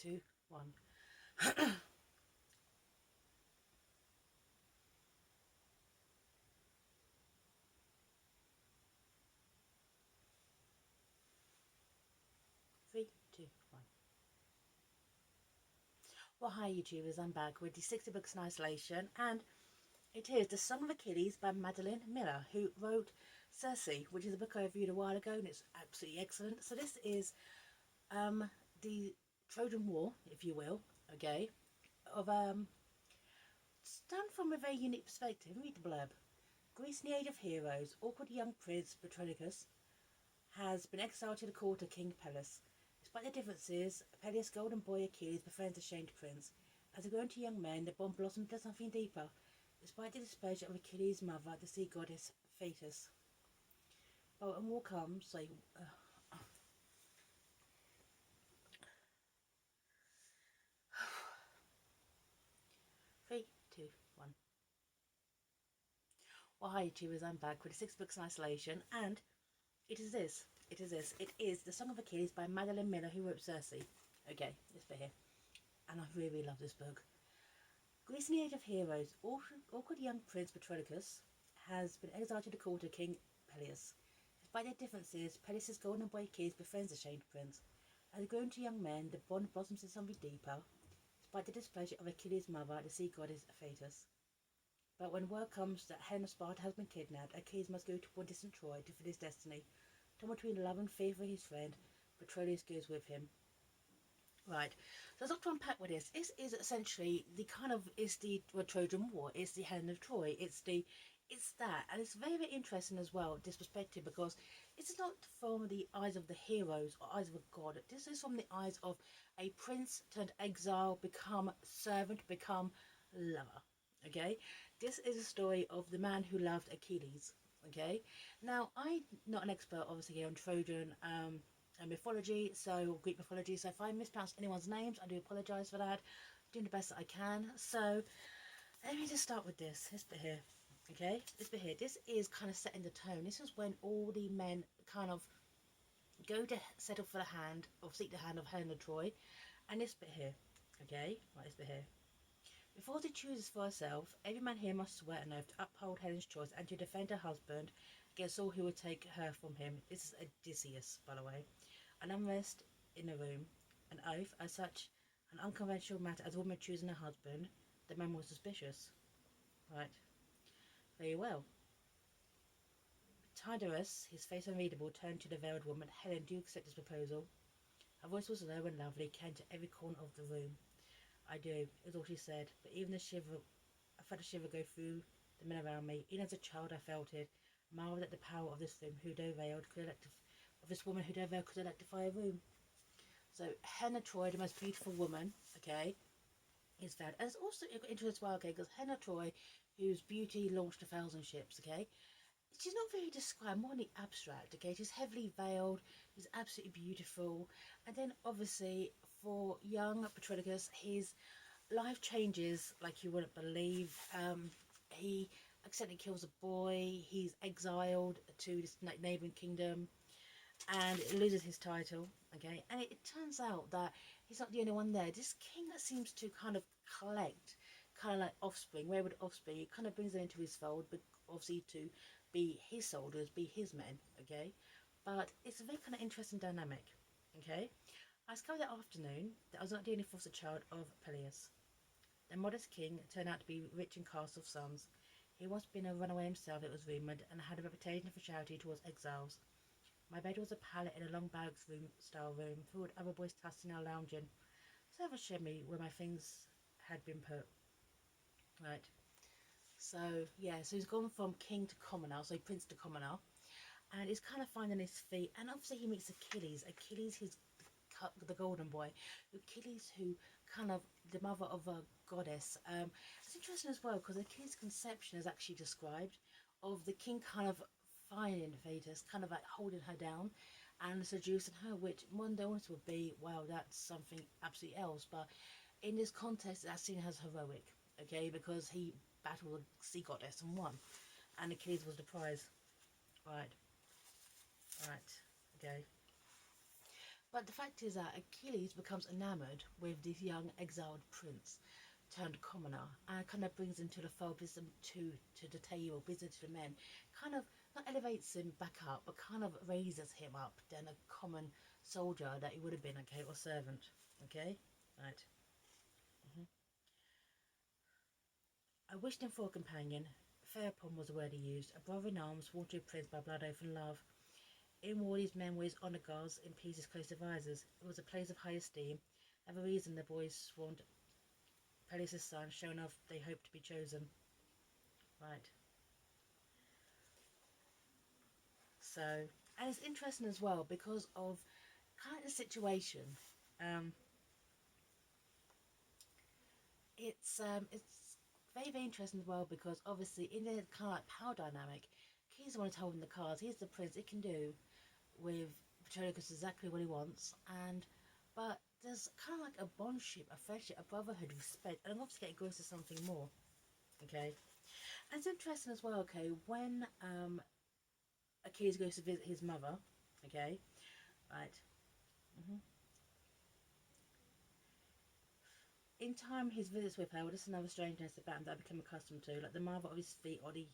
2, 1. 3, 2, 1. Well, hi YouTubers, I'm back with the 60 books in isolation, and it is The Song of Achilles by Madeline Miller, who wrote Circe, which is a book I reviewed a while ago, and it's absolutely excellent. So this is the Trojan War, if you will, okay, of it's done from a very unique perspective. Read the blurb. Greece in the Age of Heroes, awkward young prince Patroclus has been exiled to the court of King Peleus. Despite the differences, Peleus' golden boy Achilles befriends the shamed prince. As they grow into young men, the bond blossoms into something deeper, despite the displeasure of Achilles' mother, the sea goddess Thetis. But when war comes, say, 3, 2, 1. Well, hi YouTubers, I'm back with the 6 books in isolation, and it is this. It is The Song of Achilles by Madeline Miller, who wrote Circe. Okay, this bit here. And I really love this book. Greece in the Age of Heroes, awkward young Prince Patroclus has been exiled to the court of King Peleus. Despite their differences, Peleus' golden boy Achilles befriends the shamed prince. As they grow into young men, the bond blossoms into something deeper, despite the displeasure of Achilles' mother, the sea goddess Thetis. But when word comes that Helen of Sparta has been kidnapped, Achilles must go to one distant Troy to fulfill his destiny. Torn between love and fear for his friend, Patroclus goes with him. Right, so there's a lot to unpack with this. This is essentially the it's the Trojan War, it's the Helen of Troy, it's that, and it's very, very interesting as well, this perspective, because this is not from the eyes of the heroes or eyes of a god. This is from the eyes of a prince turned exile, become servant, become lover. Okay, this is a story of the man who loved Achilles. Okay, now I'm not an expert, obviously, here on Trojan mythology, so Greek mythology. So if I mispronounce anyone's names, I do apologise for that. I'm doing the best that I can. So let me just start with this bit here. Okay, this bit here. This is kind of setting the tone. This is when all the men kind of go to settle for the hand or seek the hand of Helen of Troy, and this bit here. Okay, right, this bit here. Before she chooses for herself, every man here must swear an oath to uphold Helen's choice and to defend her husband against all who would take her from him. This is Odysseus, by the way. An unrest in the room, an oath, as such an unconventional matter as a woman choosing a husband. The man was suspicious. Right, very well. Tidorus, his face unreadable, turned to the veiled woman. Helen, do you accept this proposal? Her voice was low and lovely, came to every corner of the room. I do, is all she said, but even I felt a shiver go through the men around me. Even as a child I felt it, marvelled at the power of this room, who though veiled could of this woman who though veiled could electrify a room. So Helen of Troy, the most beautiful woman, okay, is that. And it's also interesting as well, okay, because Helen of Troy, whose beauty launched 1,000 ships, okay, she's not very described, more in the abstract, okay, she's heavily veiled, she's absolutely beautiful, and then obviously for young Patroclus, his life changes like you wouldn't believe. He accidentally kills a boy, he's exiled to this neighbouring kingdom, and loses his title, okay, and it turns out that he's not the only one there. This king that seems to kind of collect kind of like offspring, wayward offspring, it kind of brings them into his fold, but obviously to be his soldiers, be his men, okay, but it's a very kind of interesting dynamic, okay. I discovered that afternoon that I was not the only foster child of Peleus. The modest king turned out to be rich and cast of sons. He had once been a runaway himself, it was rumoured, and had a reputation for charity towards exiles. My bed was a pallet in a long barracks room style room, filled with other boys tossing and lounging. Servants showed me where my things had been put. Right. So yeah, so he's gone from king to commoner, so prince to commoner, and he's kind of finding his feet. And obviously he meets Achilles. Achilles, his the golden boy. Achilles, who kind of the mother of a goddess. It's interesting as well because Achilles' conception is actually described of the king kind of finding Thetis, kind of like holding her down and seducing her, which one honest would be, wow, that's something absolutely else. But in this context, that's seen as heroic, okay, because he battled the sea goddess and won, and Achilles was the prize. Right, right, okay. But the fact is that Achilles becomes enamoured with this young exiled prince turned commoner, and kind of brings him to the fold, brings him to the table, brings him to the men, kind of not elevates him back up, but kind of raises him up than a common soldier that he would have been, okay, or servant, okay, right. I wished him for a companion. Fair upon was the word he used, a brother in arms, sworn to a prince by blood, oath, and love. In war these men were his honour guards, in peace his close advisers. It was a place of high esteem, and the reason the boys sworn Peleus' son, showing off they hoped to be chosen. Right. So, and it's interesting as well because of kind of the situation. Um, it's very very interesting as well because obviously in the kind of like power dynamic, he's the one who's holding the cards. He's the prince. He can do with Patroclus exactly what he wants, and but there's kind of like a bondship, a friendship, a brotherhood, respect, and I'm obviously getting close to something more. Okay, and it's interesting as well. Okay, when Achilles goes to visit his mother. Okay, right. hmm In time, his visits with her were just another strangeness about him that I became accustomed to, like the marvel of his feet or the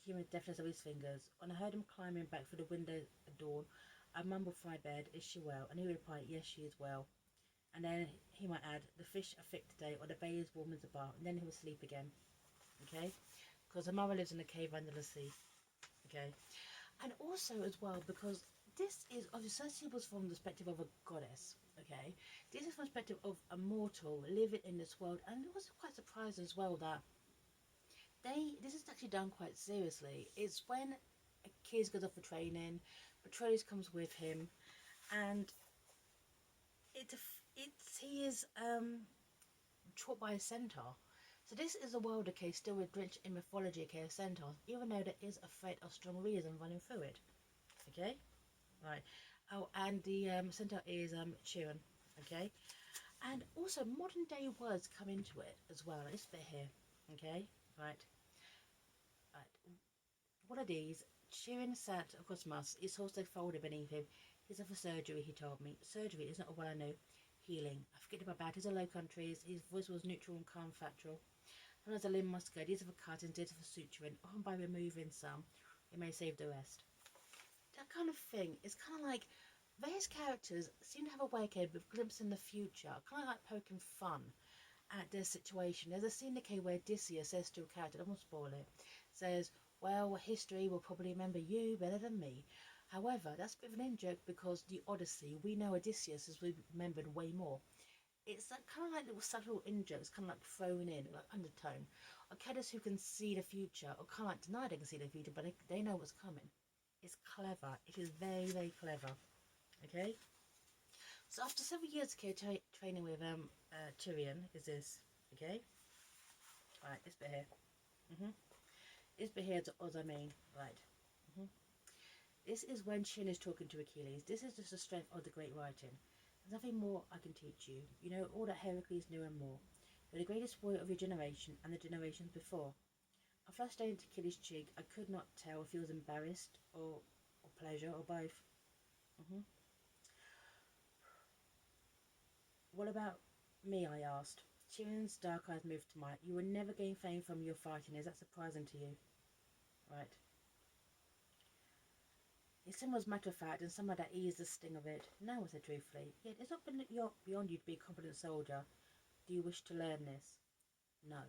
human deftness of his fingers. When I heard him climbing back through the window at dawn, I mumbled from my bed, "Is she well?" And he would reply, "Yes, she is well." And then he might add, "The fish are thick today," or "The bay is warm as a bar." And then he would sleep again. Okay? Because her mother lives in a cave under the sea. Okay? And also as well because this is obviously Cersei was from the perspective of a goddess. Okay, this is from the perspective of a mortal living in this world, and it was quite surprising as well that this is actually done quite seriously. It's when Achilles goes off for training, Patroclus comes with him, and it he is taught by a centaur. So this is a world, okay, still drenched in mythology, okay, of centaurs, even though there is a thread of strong reason running through it. Okay, right. Oh, and the centaur is Chiron. Okay, and also modern day words come into it as well. Like this bit here. Okay, right, right. What are these? Chiron sat across Musk. His horse lay folded beneath him. He's up for surgery, he told me. Surgery is not what I know. Healing. I forget about his low countries. His voice was neutral and calm, factual. And as a limb must go, these are for cuttings, these are for suturing. Often by removing some, it may save the rest. That kind of thing is kind of like various characters seem to have a way of glimpsing the future, kind of like poking fun at their situation. There's a scene okay where Odysseus says to a character, I won't spoil it, says, "Well, history will probably remember you better than me." However, that's a bit of an in-joke because the Odyssey, we know Odysseus is remembered way more. It's that kind of like little subtle in-jokes, kind of like thrown in, like undertone. Or characters who can see the future, or kind of like deny they can see the future, but they know what's coming. It's clever. It is very, very clever. Okay? So after several years of training with Tyrion, is this, okay? Right, this bit here. This bit here is I mean, right. This is when Shin is talking to Achilles. This is just the strength of the great writing. There's nothing more I can teach you. You know all that Heracles knew and more. You're the greatest warrior of your generation and the generations before. I flushed down into Achilles' cheek. I could not tell if he was embarrassed or pleasure or both. hmm What about me? I asked. Tyrion's dark eyes moved to mine. You will never gain fame from your fighting. Is that surprising to you? Right. His tone was matter of fact, and somehow that eased the sting of it. No, I said truthfully. Yet it's not beyond you to be a competent soldier. Do you wish to learn this? No.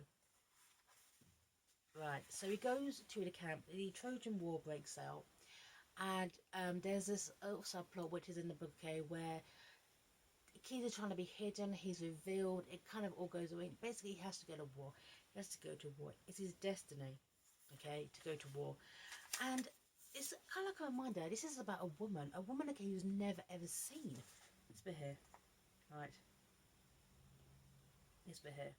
Right. So he goes to the camp. The Trojan War breaks out, and there's this subplot which is in the book, okay, where Keith is trying to be hidden. He's revealed. It kind of all goes away. Basically, he has to go to war. He has to go to war. It's his destiny, okay, to go to war. And it's kind of like a reminder. This is about a woman, okay, who's never ever seen. This bit here, right? This bit here.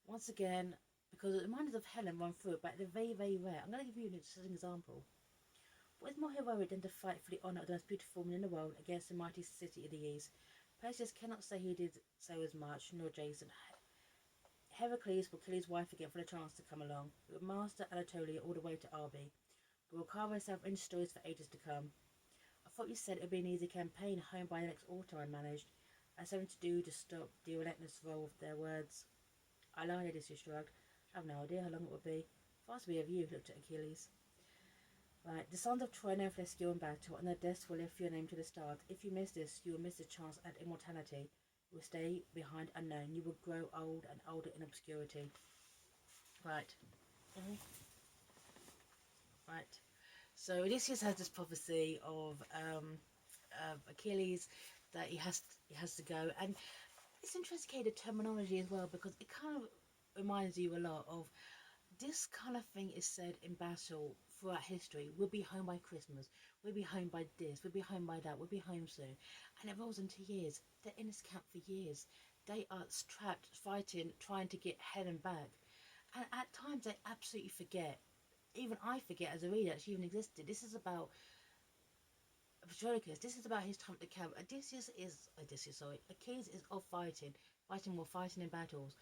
Once again, because the reminders of Helen run through it, but they're very, very rare. I'm going to give you just an example. What is more heroic than to fight for the honour of the most beautiful woman in the world against the mighty city of the East? Perseus cannot say he did so as much, nor Jason. Heracles will kill his wife again for the chance to come along. We will master Anatolia all the way to Arby. We will carve ourselves into stories for ages to come. A thought you said it would be an easy campaign, home by the next autumn I managed. I had something to do to stop the relentless roll of their words. I lied, Odysseus shrugged. I have no idea how long it would be. Far to be of you, looked at Achilles. Right, the sons of Troy know for their skill in battle, and their deaths will live for your name to the stars. If you miss this, you will miss the chance at immortality. You will stay behind unknown. You will grow old and older in obscurity. Right. Right. So Odysseus has this prophecy of Achilles that he has to go, and it's interesting the terminology as well, because it kind of reminds you a lot of this kind of thing is said in battle throughout history. We'll be home by Christmas. We'll be home by this. We'll be home by that. We'll be home soon. And it rolls into years. They're in this camp for years. They are trapped, fighting, trying to get Helen back. And at times they absolutely forget. Even I forget as a reader that she even existed. This is about Patroclus. This is about his time at the camp. Achilles is off fighting in battles.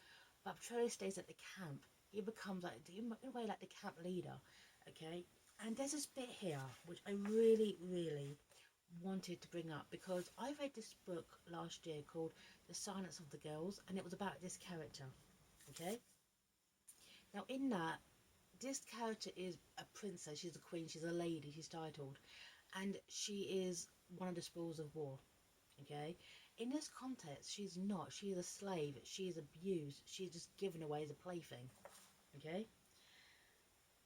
But Patroclus stays at the camp. He becomes in a way like the camp leader, okay? And there's this bit here which I really, really wanted to bring up, because I read this book last year called The Silence of the Girls, and it was about this character, okay? Now in that, this character is a princess, she's a queen, she's a lady, she's titled, and she is one of the spoils of war, okay? In this context, she's not. She is a slave. She is abused. She's just given away as a plaything, okay?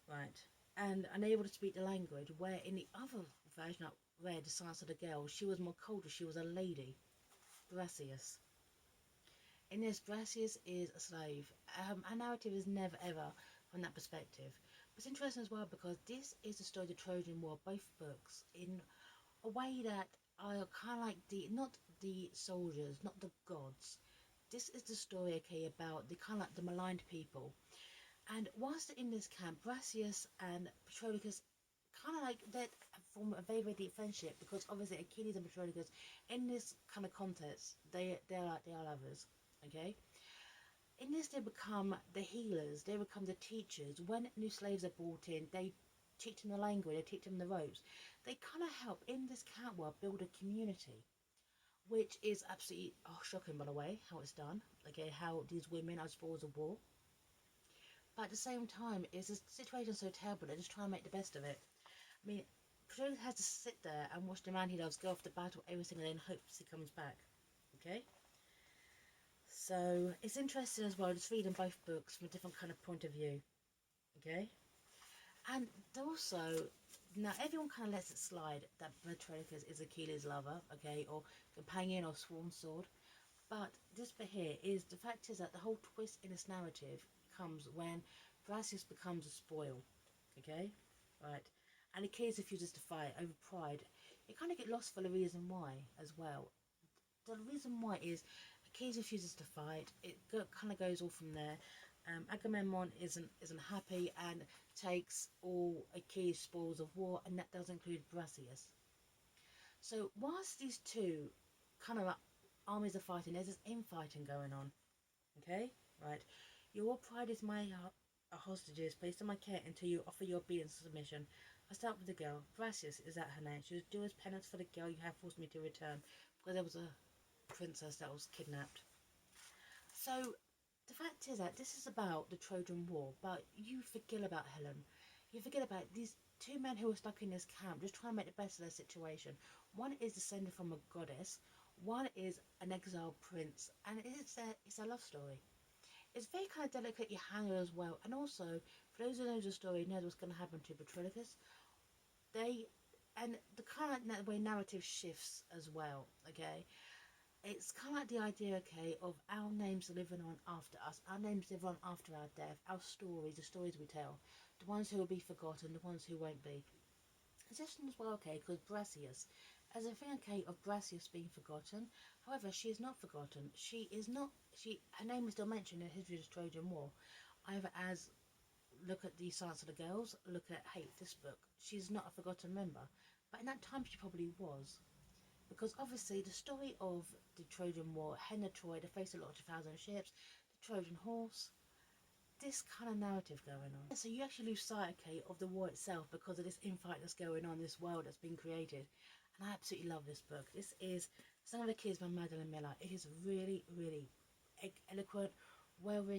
Right. And unable to speak the language, where in the other version I read, The Silence of the Girl, she was more colder. She was a lady. Briseis. In this, Briseis is a slave. Our narrative is never ever from that perspective. But it's interesting as well, because this is the story of the Trojan War, both books, in a way that are kind of like not the soldiers, not the gods. This is the story, okay, about the kind of like the maligned people. And whilst they're in this camp, Briseis and Patroclus kind of like they form a very, very deep friendship, because obviously Achilles and Patroclus, in this kind of context, they are lovers, okay. In this, they become the healers, they become the teachers. When new slaves are brought in, they teach them the language, they teach them the ropes. They kind of help in this camp world build a community, which is absolutely shocking, by the way, how it's done, okay, how these women are spoils of war. But at the same time, it's a situation so terrible, they're just trying to make the best of it. I mean, Patroclus has to sit there and watch the man he loves go off to battle every single day in hopes he comes back, okay? So it's interesting as well, just reading both books from a different kind of point of view, okay? And also, now everyone kind of lets it slide that Patroclus is Achilles' lover, okay, or companion or sworn sword. But this bit here is, the fact is that the whole twist in this narrative comes when Briseis becomes a spoil, okay, right? And Achilles refuses to fight over pride. You kind of get lost for the reason why as well. The reason why is Achilles refuses to fight. It kind of goes all from there. Agamemnon isn't happy and takes all Achilles' spoils of war, and that does include Briseis. So whilst these two kind of armies are fighting, there's this infighting going on. Okay, right. Your pride is my hostages placed in my care until you offer your obedience and submission. I start with the girl. Briseis is that her name. She was due as penance for the girl you have forced me to return, because there was a princess that was kidnapped. So the fact is that this is about the Trojan War, but you forget about Helen. You forget about these two men who are stuck in this camp, just trying to make the best of their situation. One is descended from a goddess, one is an exiled prince, and it's a love story. It's very kind of delicately handled as well, and also, for those who know the story, know what's going to happen to Patroclus. And the kind of way narrative shifts as well, okay? It's kind of like the idea, okay, of our names living on after us, our names live on after our death, our stories, the stories we tell, the ones who will be forgotten, the ones who won't be. It's just as well, okay, because Briseis, as a thing, okay, of Briseis being forgotten, however, she is not forgotten. Her name is still mentioned in the history of the Trojan War, either as, look at the Silence of the Girls, look at, hey, this book, she's not a forgotten member, but in that time she probably was. Because obviously the story of the Trojan War, Helen of Troy, the face of 1,000 ships, the Trojan horse, this kind of narrative going on. So you actually lose sight, okay, of the war itself because of this infight that's going on, this world that's been created. I absolutely love this book. This is Song of Achilles by Madeline Miller. It is really, really eloquent, well written.